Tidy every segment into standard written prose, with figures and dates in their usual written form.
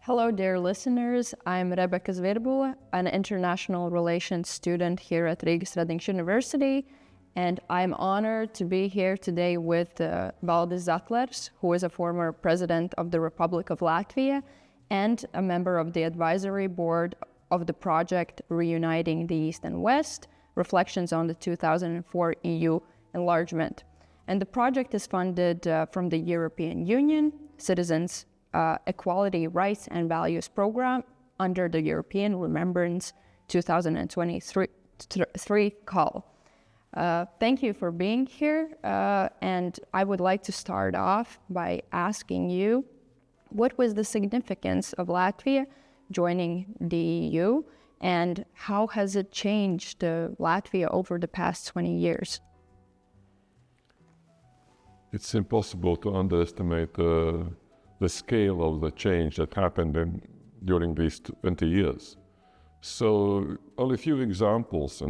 Hello, dear listeners. I'm Rebeku Zvirbuli, an international relations student here at Rīgas University, and I'm honored to be here today with Valdi Zatleru, who is a former president of the Republic of Latvia and a member of the advisory board of the project Reuniting the East and West, Reflections on the 2004 EU Enlargement. And the project is funded from the European Union Citizens Equality, Rights and Values Program under the European Remembrance 2023 call. Thank you for being here, and I would like to start off by asking you, what was the significance of Latvia joining the EU, and how has it changed Latvia over the past 20 years? It's impossible to underestimate the scale of the change that happened during these 20 years. So only a few examples,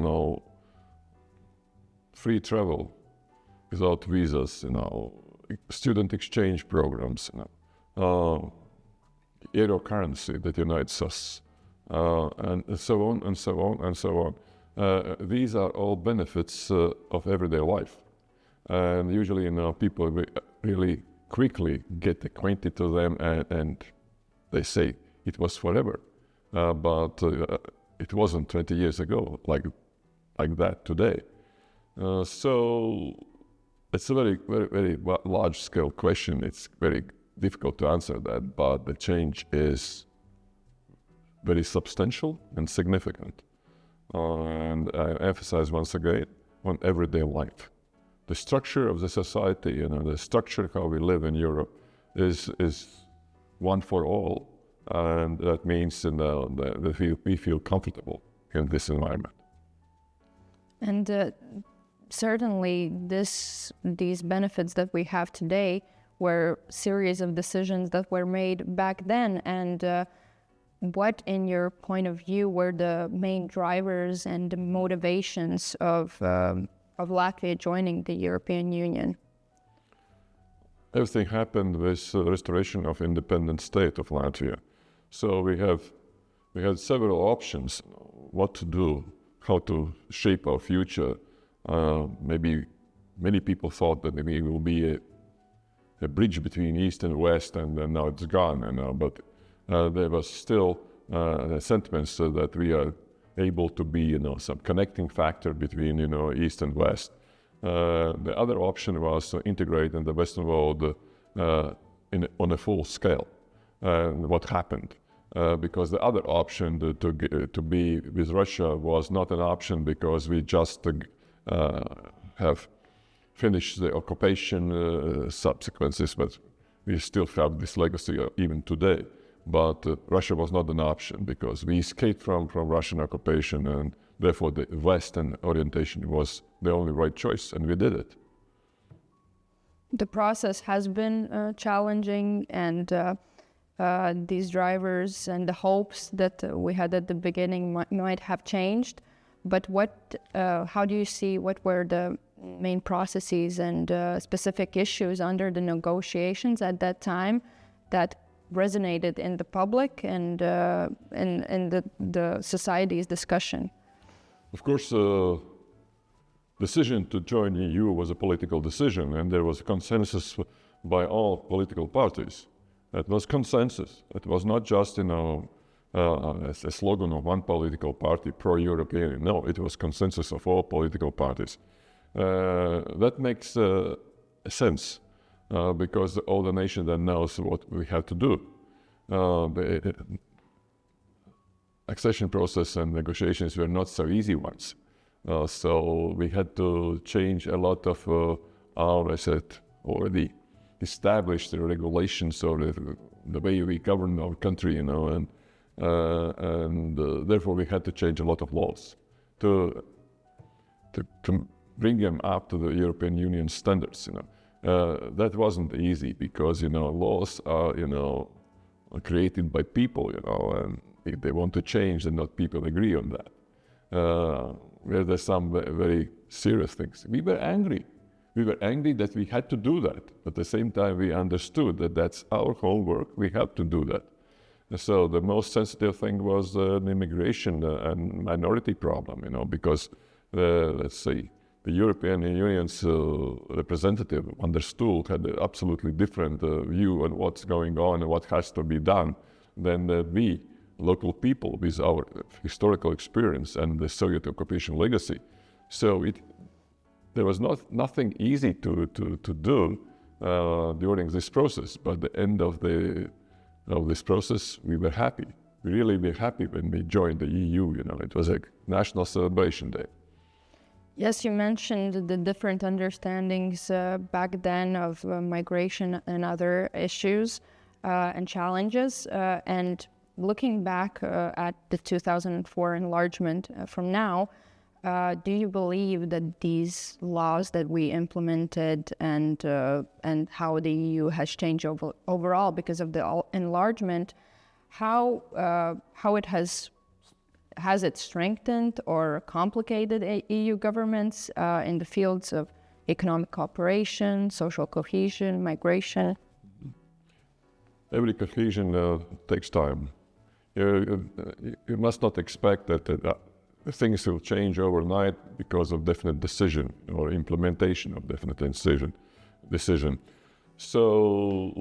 free travel without visas, student exchange programs, euro currency that unites us, and so on and so on and so on. These are all benefits of everyday life. And usually, people really quickly get acquainted to them and they say it was forever. But it wasn't 20 years ago like that today. So it's a very, very, very large scale question. It's very difficult to answer that, but the change is very substantial and significant. And I emphasize once again on everyday life. The structure of the society, the structure how we live in Europe is one for all, and that means that we feel comfortable in this environment. And certainly these benefits that we have today were a series of decisions that were made back then. And what, in your point of view, were the main drivers and the motivations of Latvia joining the European Union? Everything happened with the restoration of independent state of Latvia. So we had several options, what to do, how to shape our future. Maybe many people thought that maybe it will be a bridge between East and West, and now it's gone. But there was still sentiments that we are able to be, some connecting factor between, East and West. The other option was to integrate in the Western world on a full scale. What happened? Because the other option to be with Russia was not an option, because we just have finished the occupation subsequences, but we still have this legacy even today. But Russia was not an option, because we escaped from Russian occupation, and therefore the Western orientation was the only right choice, and we did it. The process has been challenging, and these drivers and the hopes that we had at the beginning might have changed. But how do you see what were the main processes and specific issues under the negotiations at that time that resonated in the public and in the society's discussion? Of course, decision to join EU was a political decision, and there was a consensus by all political parties. It was consensus. It was not just, a slogan of one political party, pro-European. No, it was consensus of all political parties. That makes sense. Because all the nation then knows what we have to do. The accession process and negotiations were not so easy ones. So we had to change a lot of our, already established regulations or the way we govern our country, and therefore we had to change a lot of laws to bring them up to the European Union standards, That wasn't easy, because, laws are, created by people, and if they want to change, then not people agree on that. Where there's some very serious things. We were angry. We were angry that we had to do that. At the same time, we understood that that's our homework. We have to do that. So the most sensitive thing was the immigration and minority problem, because let's say the European Union's representative understood, had an absolutely different view on what's going on and what has to be done than we, local people, with our historical experience and the Soviet occupation legacy. So there was nothing easy to do during this process, but at the end of this process, we were happy. We really were happy when we joined the EU. It was a national celebration day. Yes, you mentioned the different understandings back then of migration and other issues and challenges. And looking back at the 2004 enlargement from now, do you believe that these laws that we implemented and how the EU has changed overall because of the enlargement, how it has it strengthened or complicated EU governments in the fields of economic cooperation, social cohesion, migration? Every cohesion takes time. You must not expect that things will change overnight because of definite decision or implementation of definite decision. So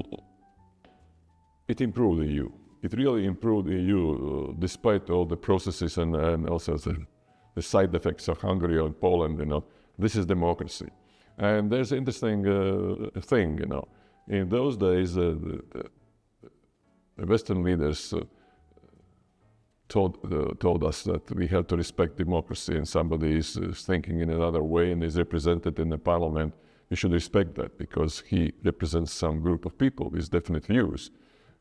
it improved the EU. It really improved the EU despite all the processes and also the side effects of Hungary and Poland. This is democracy. And there's an interesting thing. In those days, the Western leaders told us that we have to respect democracy, and somebody is thinking in another way and is represented in the parliament. We should respect that because he represents some group of people with definite views.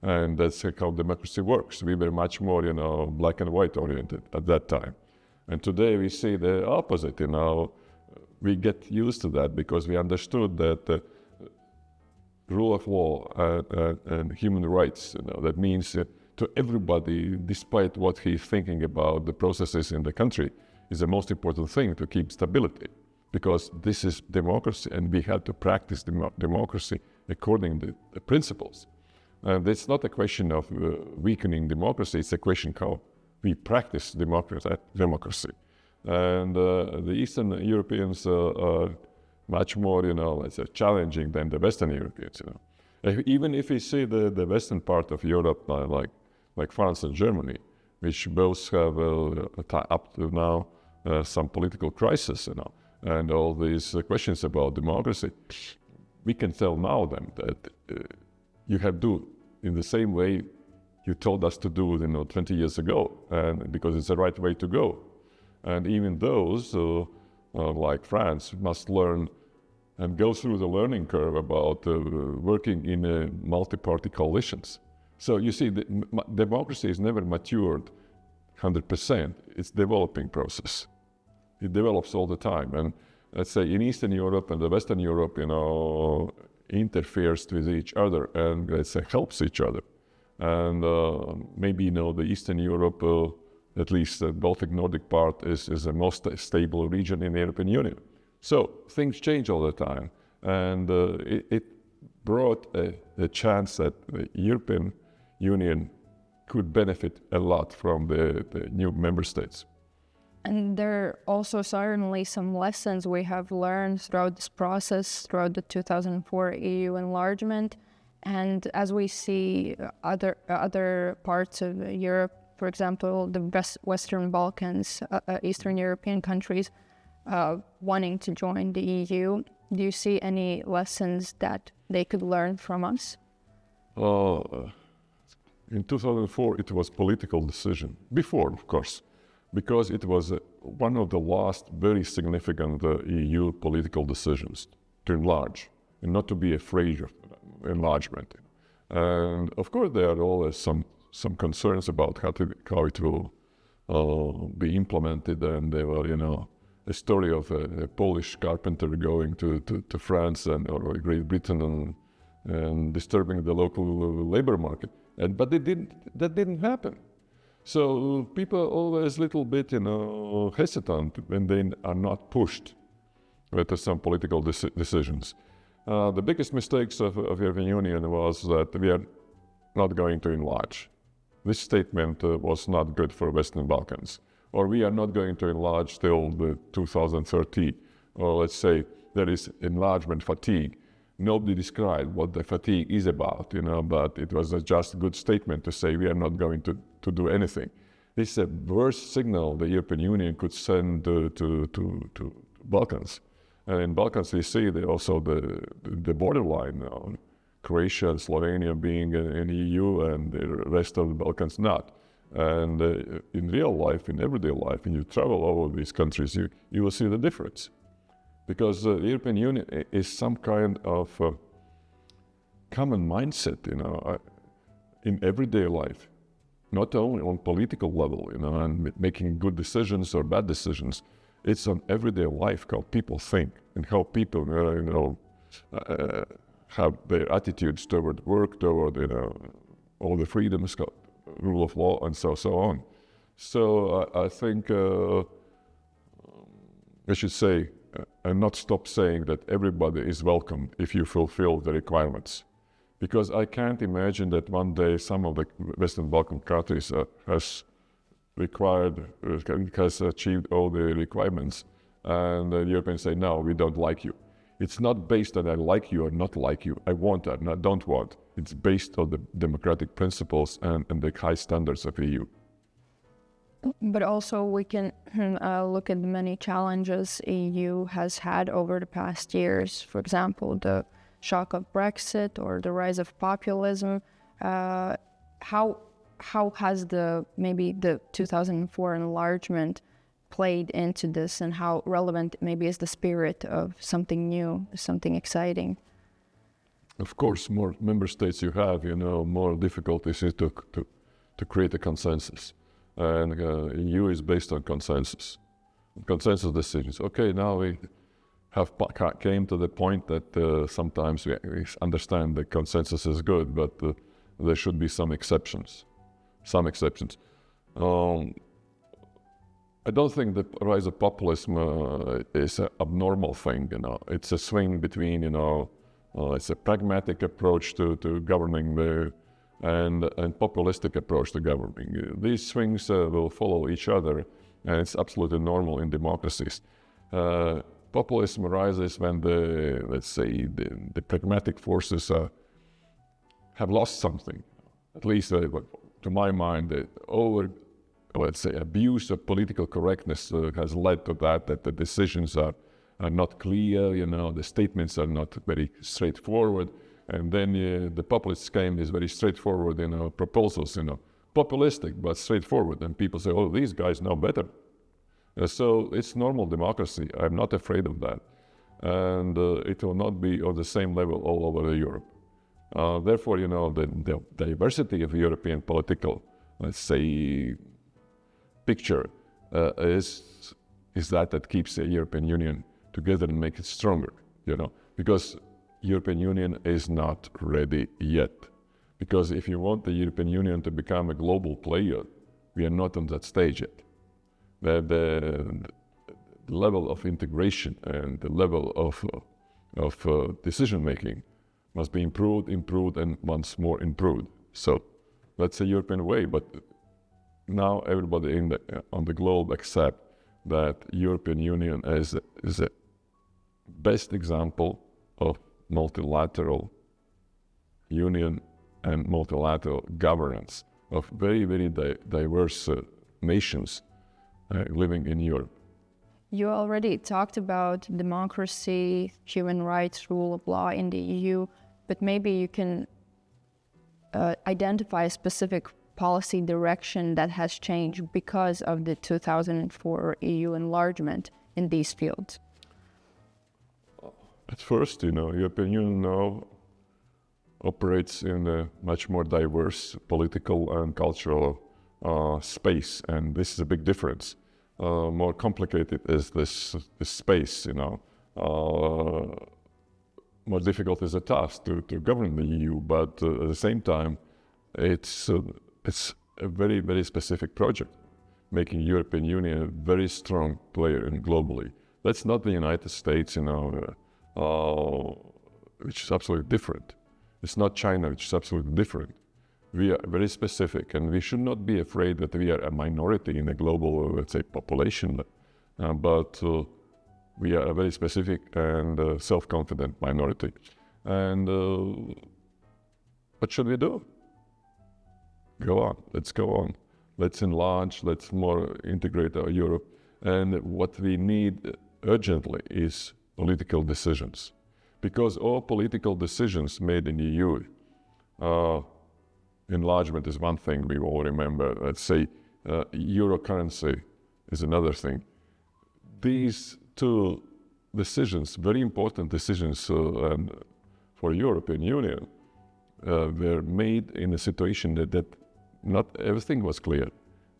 And that's how democracy works. We were much more, black and white oriented at that time. And today we see the opposite, We get used to that because we understood that rule of law and human rights, that means to everybody, despite what he's thinking about the processes in the country, is the most important thing to keep stability. Because this is democracy and we have to practice democracy according to the principles. And it's not a question of weakening democracy, it's a question how we practice democracy. And the Eastern Europeans are much more, let's say, challenging than the Western Europeans, Even if we see the Western part of Europe, like France and Germany, which both have up to now some political crisis, and all these questions about democracy, we can tell now them that you have to do in the same way you told us to do, 20 years ago, and because it's the right way to go. And even those, like France, must learn and go through the learning curve about working in multi-party coalitions. So you see, democracy is never matured 100%. It's a developing process. It develops all the time. And let's say in Eastern Europe and the Western Europe, interferes with each other and let's say helps each other. And maybe the Eastern Europe, at least the Baltic Nordic part, is the most stable region in the European Union. So things change all the time, and it brought a chance that the European Union could benefit a lot from the new member states. And there are also certainly some lessons we have learned throughout this process, throughout the 2004 EU enlargement. And as we see other parts of Europe, for example, the Western Balkans, Eastern European countries wanting to join the EU, do you see any lessons that they could learn from us? In 2004, it was political decision. Before, of course, because it was one of the last very significant EU political decisions to enlarge and not to be afraid of enlargement. And of course, there are always some concerns about how it will be implemented. And there were, a story of a Polish carpenter going to France or Great Britain and disturbing the local labor market. But that didn't happen. So people are always a little bit, hesitant when they are not pushed to some political decisions. The biggest mistakes of European Union was that we are not going to enlarge. this statement was not good for Western Balkans, or we are not going to enlarge till the 2030, or let's say there is enlargement fatigue. Nobody described what the fatigue is about, but it was just a good statement to say we are not going to do anything. This is a worst signal the European Union could send to Balkans. And in Balkans, we see also the borderline, Croatia and Slovenia being in EU and the rest of the Balkans not. And in real life, in everyday life, when you travel over these countries, you will see the difference. Because the European Union is some kind of common mindset, in everyday life, not only on political level, and making good decisions or bad decisions. It's on everyday life, how people think and how people, have their attitudes toward work, toward, all the freedoms, rule of law, and so on. So I think I should say, and not stop saying that everybody is welcome if you fulfill the requirements. Because I can't imagine that one day some of the Western Balkan countries has achieved all the requirements, and the Europeans say, no, we don't like you. It's not based on I like you or not like you, I want or not, don't want. It's based on the democratic principles and the high standards of EU. But also we can look at the many challenges EU has had over the past years. For example, the shock of Brexit or the rise of populism. How has maybe the 2004 enlargement played into this, and how relevant maybe is the spirit of something new, something exciting? Of course, more member states you have, more difficulties is to create a consensus. And EU is based on consensus decisions. Okay, now we have came to the point that sometimes we understand the consensus is good, but there should be some exceptions. I don't think the rise of populism is an abnormal thing. It's a swing between, it's a pragmatic approach to governing and populistic approach to governing. These swings will follow each other, and it's absolutely normal in democracies. Populism arises when the pragmatic forces have lost something. At least, to my mind, the abuse of political correctness has led to that the decisions are not clear, the statements are not very straightforward. And then the populist scheme is very straightforward, proposals, populistic but straightforward. And people say, oh, these guys know better. So it's normal democracy. I'm not afraid of that. And it will not be on the same level all over Europe. Therefore, the diversity of European political, picture is that keeps the European Union together and makes it stronger, because European Union is not ready yet. Because if you want the European Union to become a global player, we are not on that stage yet. The level of integration and the level of decision-making must be improved, and once more improved. So that's a European way, but now everybody on the globe accept that European Union is a best example of multilateral union and multilateral governance of very, very diverse nations living in Europe. You already talked about democracy, human rights, rule of law in the EU, but maybe you can identify a specific policy direction that has changed because of the 2004 EU enlargement in these fields. At first, European Union now operates in a much more diverse political and cultural space, and this is a big difference. More complicated is this space, more difficult is the task to govern the EU, but at the same time, it's a very, very specific project, making European Union a very strong player globally. That's not the United States, which is absolutely different. It's not China, which is absolutely different. we are very specific, and we should not be afraid that we are a minority in a global, let's say, population, but we are a very specific and self-confident minority. And what should we do? Go on, let's go on. Let's enlarge, let's more integrate our Europe. And what we need urgently is political decisions. Because all political decisions made in the EU, enlargement is one thing we all remember. Let's say euro currency is another thing. These two decisions, very important decisions for European Union, were made in a situation that not everything was clear.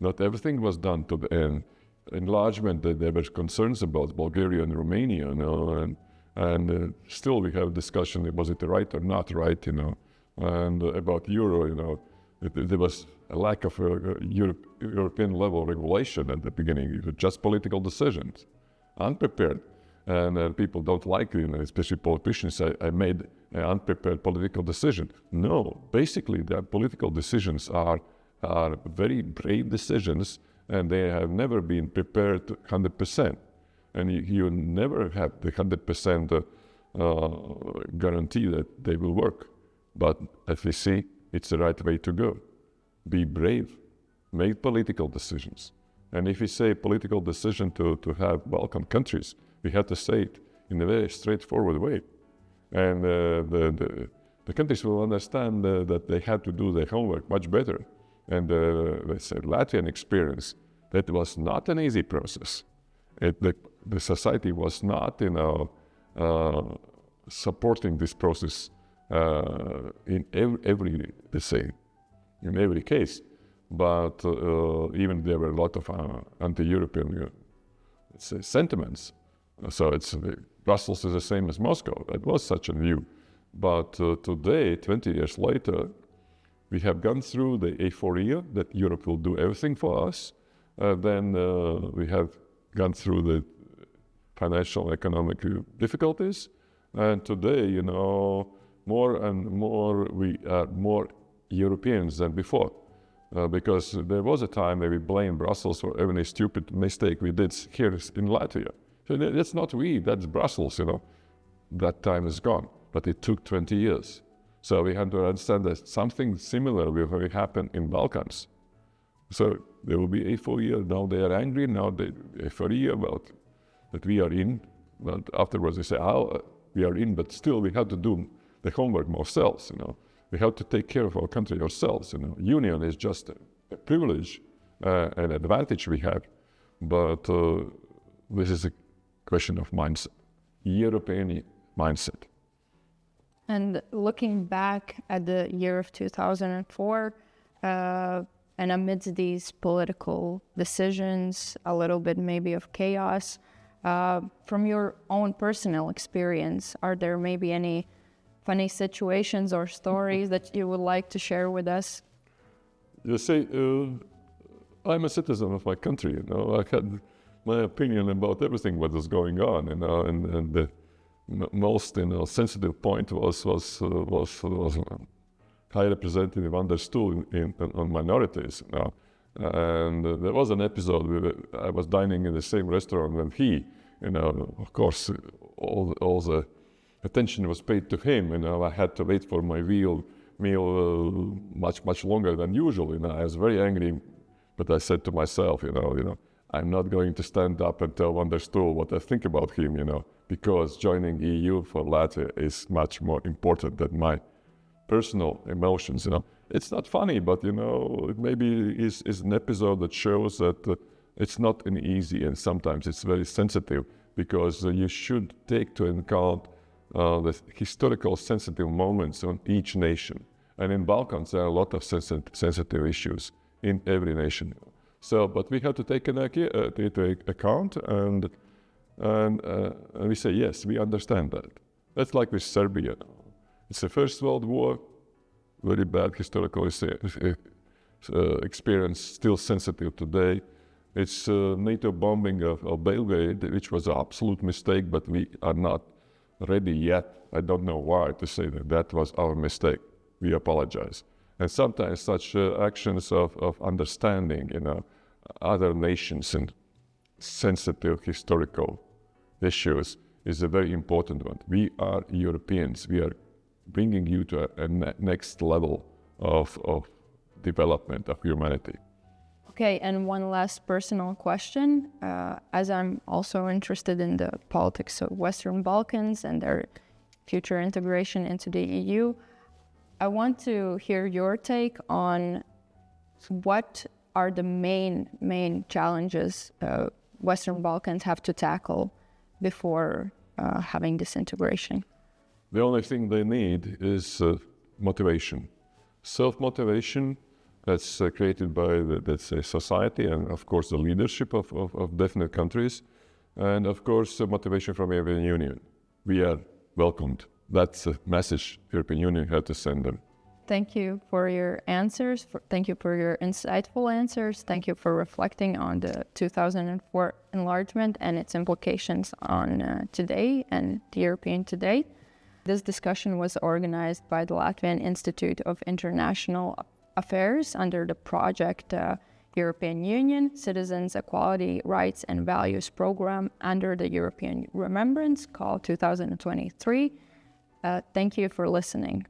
Not everything was done to the end. Enlargement, there were concerns about Bulgaria and Romania, and still we have discussion, was it right or not right, and about euro, there was a lack of European level regulation at the beginning. It was just political decisions, unprepared, and people don't like it, especially politicians. I made an unprepared political decision. No, basically the political decisions are very brave decisions, and they have never been prepared 100%. And you never have the 100% guarantee that they will work. But as we see, it's the right way to go. Be brave, make political decisions. And if we say political decision to have Balkan countries, we have to say it in a very straightforward way. And the countries will understand that they have to do their homework much better. And let's say Latvian experience, that was not an easy process. The society was not, supporting this process in every case. But even there were a lot of anti-European sentiments. So Brussels is the same as Moscow. It was such a view. But today, 20 years later, we have gone through the euphoria that Europe will do everything for us. Then we have gone through the financial and economic difficulties. And today, more and more we are more Europeans than before. Because there was a time where we blamed Brussels for every stupid mistake we did here in Latvia. So that's not we, that's Brussels, That time is gone, but it took 20 years. So we have to understand that something similar will happen in Balkans. So there will be euphoria, now they are angry, now they euphoria about that we are in, but afterwards they say, we are in, but still we have to do the homework ourselves, We have to take care of our country ourselves, Union is just a privilege, an advantage we have, but this is a question of mindset, European mindset. And looking back at the year of 2004, and amidst these political decisions, a little bit maybe of chaos, from your own personal experience, are there maybe any funny situations or stories that you would like to share with us? You see, I'm a citizen of my country, I had my opinion about everything what was going on, and the most sensitive point was High Representative understood on minorities. And there was an episode where I was dining in the same restaurant when he, of course, all the attention was paid to him. I had to wait for my meal much longer than usual. I was very angry, but I said to myself, I'm not going to stand up and tell Van der Stoel what I think about him, because joining EU for Latvia is much more important than my personal emotions. It's not funny, but it maybe is an episode that shows that it's not an easy, and sometimes it's very sensitive, because you should take to account the historical sensitive moments on each nation. And in Balkans, there are a lot of sensitive issues in every nation. So, but we have to take into account, and we say, yes, we understand that. That's like with Serbia. It's the First World War, very bad historical experience, still sensitive today. It's NATO bombing of Belgrade, which was an absolute mistake, but we are not ready yet. I don't know why to say that was our mistake. We apologize. And sometimes such actions of understanding, other nations and sensitive historical issues is a very important one. We are Europeans. We are bringing you to a next level of development of humanity. Okay, and one last personal question. As I'm also interested in the politics of Western Balkans and their future integration into the EU, I want to hear your take on what are the main challenges Western Balkans have to tackle before having this integration. The only thing they need is motivation. Self-motivation that's created by society and, of course, the leadership of definite countries. And, of course, motivation from the European Union. We are welcomed. That's a message the European Union had to send them. Thank you for your answers. Thank you for your insightful answers. Thank you for reflecting on the 2004 enlargement and its implications on today and the European today. This discussion was organized by the Latvian Institute of International Affairs under the project European Union, Citizens, Equality, Rights and Values Program under the European Remembrance called 2023. Thank you for listening.